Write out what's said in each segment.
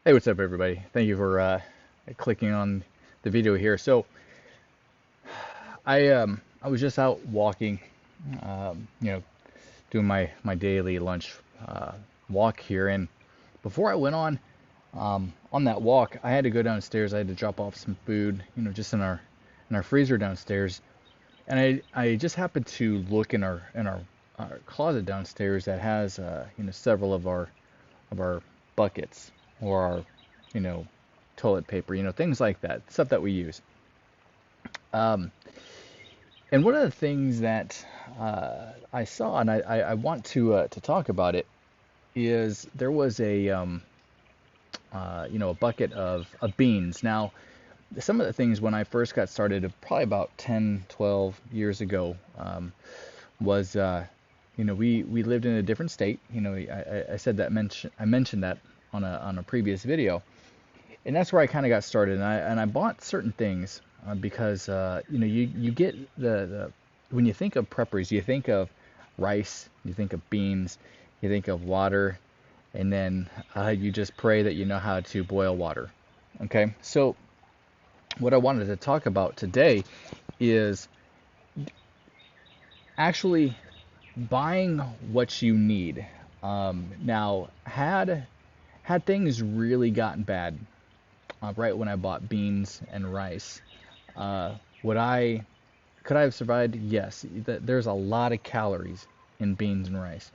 Hey, what's up, everybody? Thank you for clicking on the video here. So, I was just out walking, you know, doing my daily lunch walk here, and before I went on that walk, I had to go downstairs. I had to drop off some food, just in our freezer downstairs, and I just happened to look in our closet downstairs that has several of our buckets or our you know toilet paper, things like that, stuff that we use. Um, and one of the things that I saw, and I want to talk about it, is there was a bucket of beans. Now, some of the things when I first got started, probably about 10, 12 years ago, was we lived in a different state. I said that I mentioned that on a previous video, and that's where I kind of got started. And I bought certain things because you get the when you think of preppers, you think of rice, you think of beans, you think of water, and then you just pray that you know how to boil water. Okay, so what I wanted to talk about today is actually buying what you need. Now, had things really gotten bad right when I bought beans and rice, uh, would I could I have survived? Yes. There's a lot of calories in beans and rice.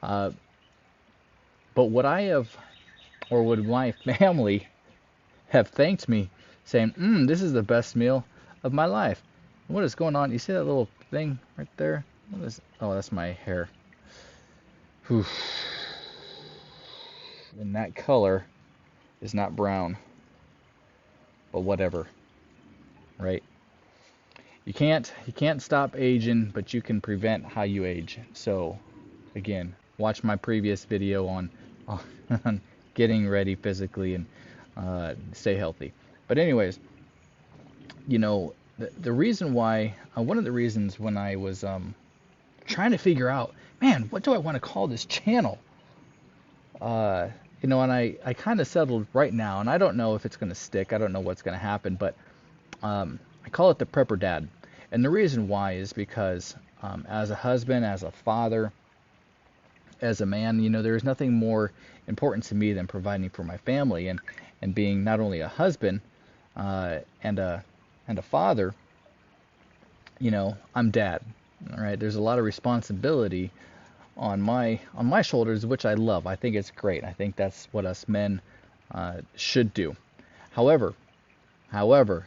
Uh, but would I have, or would my family have thanked me, saying, "This is the best meal of my life"? What is going on? You see that little thing right there? What is? Oh, that's my hair. Whew. And that color is not brown, but whatever, right? You can't stop aging, but you can prevent how you age. So, again, watch my previous video on getting ready physically and stay healthy. But anyways, the reason why one of the reasons when I was trying to figure out, man, what do I want to call this channel? Uh, and I kind of settled right now, and I don't know if it's going to stick. I don't know what's going to happen, but I call it the Prepper Dad. And the reason why is because as a husband, as a father, as a man, there's nothing more important to me than providing for my family and being not only a husband and a father. I'm dad. All right, there's a lot of responsibility on my shoulders, which I love. I think it's great. I think that's what us men should do. However, however,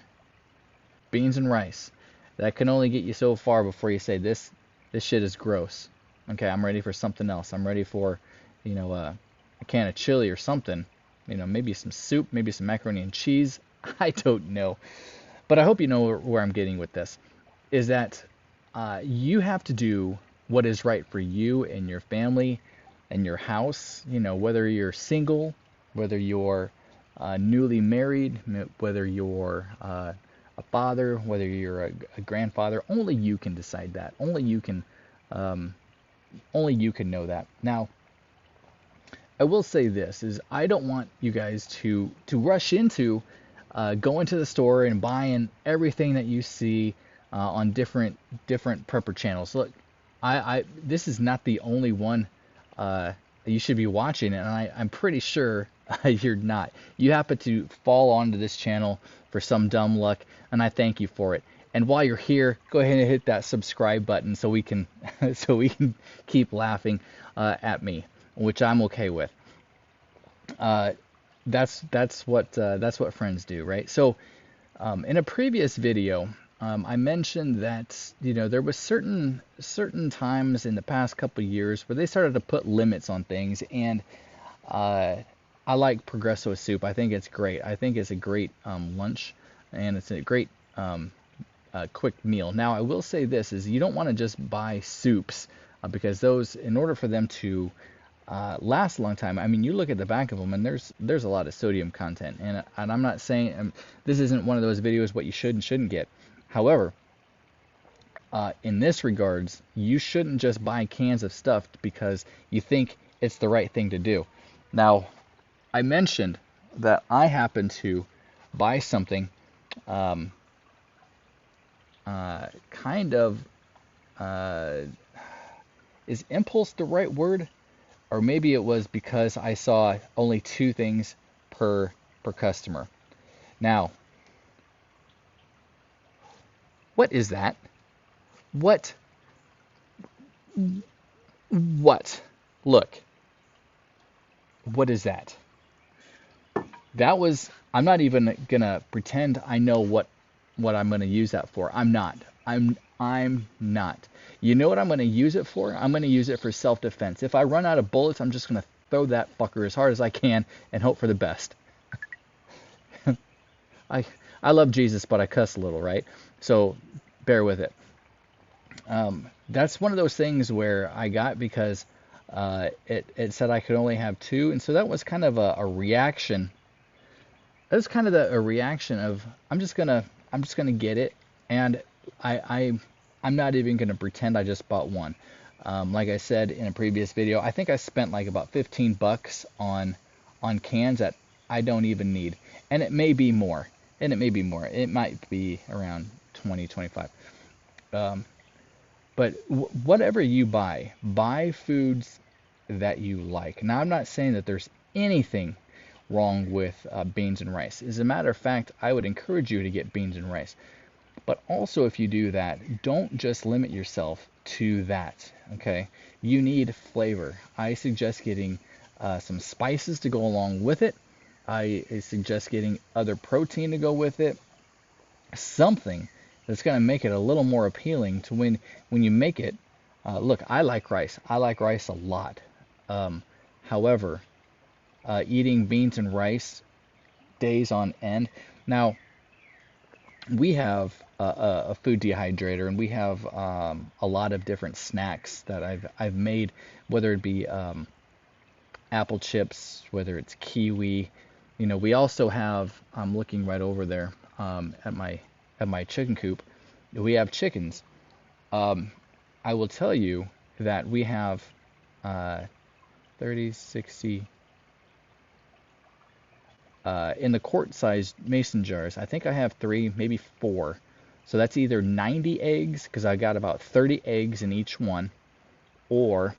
beans and rice, that can only get you so far before you say this shit is gross. Okay, I'm ready for something else. I'm ready for, a can of chili or something. Maybe some soup, maybe some macaroni and cheese. I don't know. But I hope you know where I'm getting with this. Is that you have to do what is right for you and your family and your house. Whether you're single, whether you're newly married, whether you're a father, whether you're a grandfather. Only you can decide that. Um, only you can know that. Now, I will say this: is I don't want you guys to rush into going to the store and buying everything that you see on different prepper channels. Look, I this is not the only one you should be watching, and I'm pretty sure you're not. You happen to fall onto this channel for some dumb luck, and I thank you for it. And while you're here, go ahead and hit that subscribe button so we can so we can keep laughing at me, which I'm okay with. Uh, that's what friends do, right? So, in a previous video, I mentioned that there was certain times in the past couple of years where they started to put limits on things, and uh, I like Progresso soup. I think it's great. I think it's a great lunch, and it's a great quick meal. Now, I will say this: is you don't want to just buy soups because those, in order for them to last a long time. I mean, you look at the back of them, and there's a lot of sodium content. And I'm not saying this isn't one of those videos what you should and shouldn't get. However, in this regards, you shouldn't just buy cans of stuff because you think it's the right thing to do. Now, I mentioned that I happen to buy something, um, kind of, uh, is impulse the right word? Or maybe it was because I saw only two things per customer. Now, what is that? What what? Look, what is that? That was, I'm not even gonna pretend I know what I'm gonna use that for. I'm not. I'm not. You know what I'm gonna use it for? I'm gonna use it for self-defense. If I run out of bullets, I'm just gonna throw that fucker as hard as I can and hope for the best. I I love Jesus, but I cuss a little, right? So bear with it. That's one of those things where I got because it said I could only have two, and so that was kind of a reaction. That was kind of a reaction of I'm just gonna get it, and I, I I'm not even gonna pretend I just bought one. Like I said in a previous video, I think I spent like about 15 bucks on cans that I don't even need, and it may be more, and it may be more. It might be around 20, 25. Um, But whatever you buy, buy foods that you like. Now, I'm not saying that there's anything wrong with beans and rice. As a matter of fact, I would encourage you to get beans and rice. But also, if you do that, don't just limit yourself to that. Okay? You need flavor. I suggest getting some spices to go along with it. I suggest getting other protein to go with it, something that's going to make it a little more appealing to when you make it. Look, I like rice. I like rice a lot. Um, However, eating beans and rice days on end. Now, we have a food dehydrator, and we have a lot of different snacks that I've made, whether it be apple chips, whether it's kiwi. You know, we also have, I'm looking right over there at my chicken coop. We have chickens. Um, I will tell you that we have uh, 30, 60 in the quart-sized mason jars. I think I have three, maybe four. So that's either 90 eggs, because I got about 30 eggs in each one, or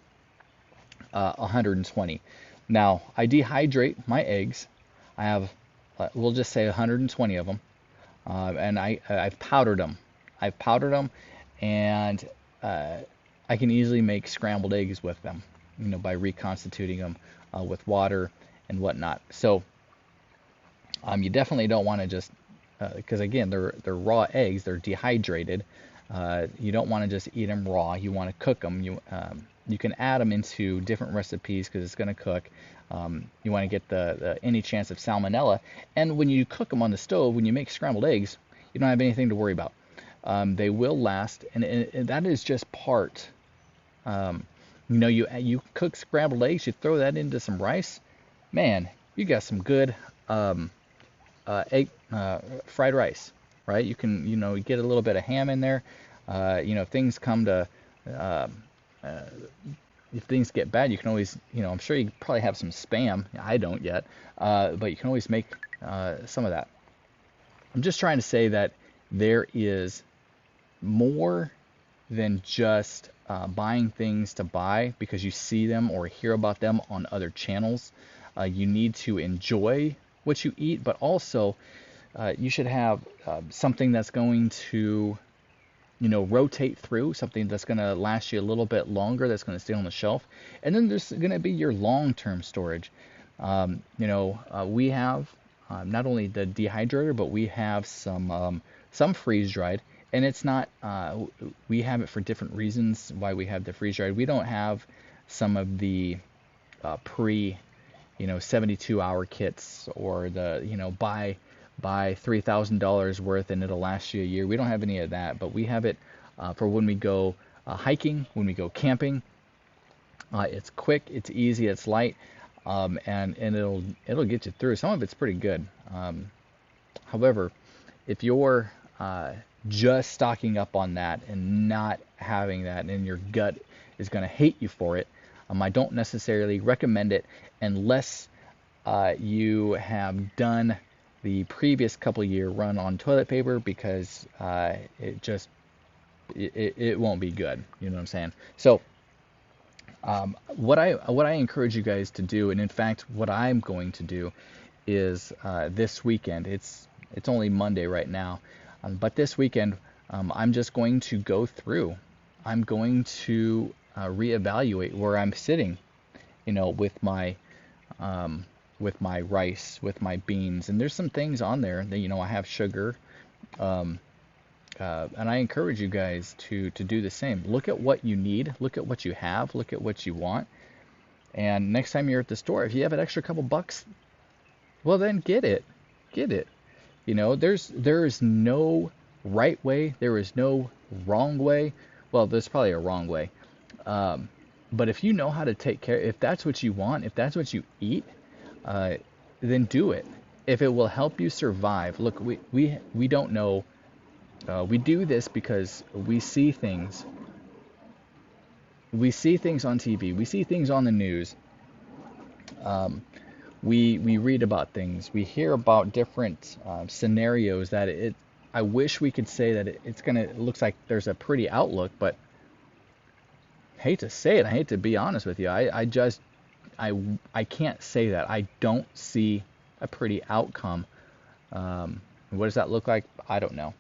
120. Now, I dehydrate my eggs. I have, we'll just say 120 of them, and I've powdered them. I've powdered them, and uh, I can easily make scrambled eggs with them, you know, by reconstituting them with water and whatnot. So you definitely don't want to just, because again, they're raw eggs, they're dehydrated. You don't want to just eat them raw. You want to cook them. You can add them into different recipes because it's going to cook. You want to get the any chance of salmonella. And when you cook them on the stove, when you make scrambled eggs, you don't have anything to worry about. They will last, and that is just part. You know, you cook scrambled eggs, you throw that into some rice, man, you got some good egg fried rice, right? You can, you know, get a little bit of ham in there. You know, if things come to, uh, uh, if things get bad, you can always, you know, I'm sure you probably have some Spam. I don't yet, but you can always make some of that. I'm just trying to say that there is more than just buying things to buy because you see them or hear about them on other channels. You need to enjoy what you eat, but also you should have something that's going to, you know, rotate through, something that's going to last you a little bit longer, that's going to stay on the shelf. And then there's going to be your long-term storage. You know, we have not only the dehydrator, but we have some freeze-dried. And it's not, we have it for different reasons why we have the freeze-dried. We don't have some of the you know, 72-hour kits, or the, you know, buy $3,000 worth and it'll last you a year. We don't have any of that, but we have it for when we go hiking, when we go camping. It's quick, it's easy, it's light, and it'll get you through. Some of it's pretty good. However, if you're just stocking up on that and not having that, and your gut is going to hate you for it, I don't necessarily recommend it unless you have done the previous couple year run on toilet paper because it won't be good. You know what I'm saying? So what I encourage you guys to do, and in fact what I'm going to do, is this weekend. It's only Monday right now, but this weekend I'm just going to go through. I'm going to reevaluate where I'm sitting, with my rice, with my beans, and there's some things on there that I have sugar, um, and I encourage you guys to do the same. Look at what you need, look at what you have, look at what you want, and next time you're at the store, if you have an extra couple bucks, well then get it. There is no right way, there is no wrong way. Well, there's probably a wrong way, but if you know how to take care, if that's what you want, if that's what you eat, uh, then do it. If it will help you survive. Look, we don't know. We do this because we see things. We see things on TV. We see things on the news. We read about things. We hear about different scenarios that I wish we could say that it looks like there's a pretty outlook, but hate to say it. I hate to be honest with you. I can't say that. I don't see a pretty outcome. What does that look like? I don't know.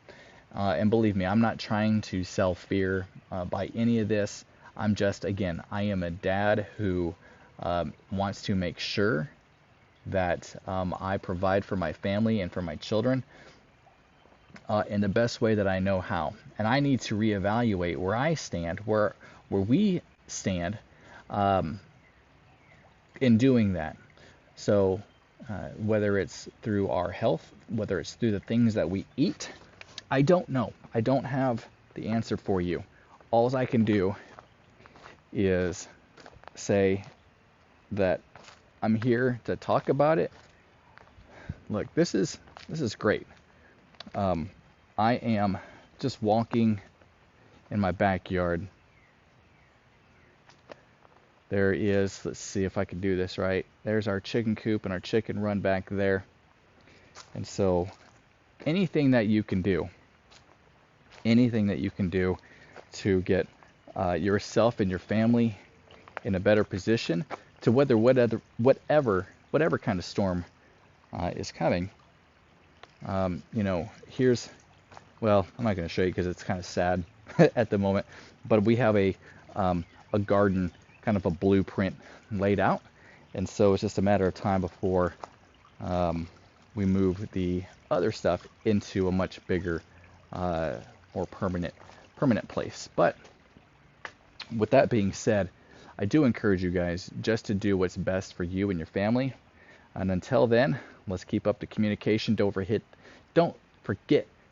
And believe me, I'm not trying to sell fear by any of this. Again, I am a dad who wants to make sure that I provide for my family and for my children in the best way that I know how. And I need to reevaluate where I stand, where we stand in doing that. So whether it's through our health, whether it's through the things that we eat, I don't know. I don't have the answer for you. All I can do is say that I'm here to talk about it. Look, this is great. I am just walking in my backyard. There is, let's see if I can do this right. There's our chicken coop and our chicken run back there. And so anything that you can do to get yourself and your family in a better position to weather whatever kind of storm is coming. Here's, well, I'm not going to show you because it's kind of sad at the moment, but we have a garden, kind of a blueprint laid out, and so it's just a matter of time before we move the other stuff into a much bigger, more permanent place. But with that being said, I do encourage you guys just to do what's best for you and your family. And until then, let's keep up the communication. Don't forget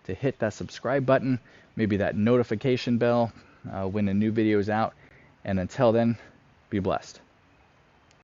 to hit that subscribe button, maybe that notification bell when a new video is out. And until then, be blessed.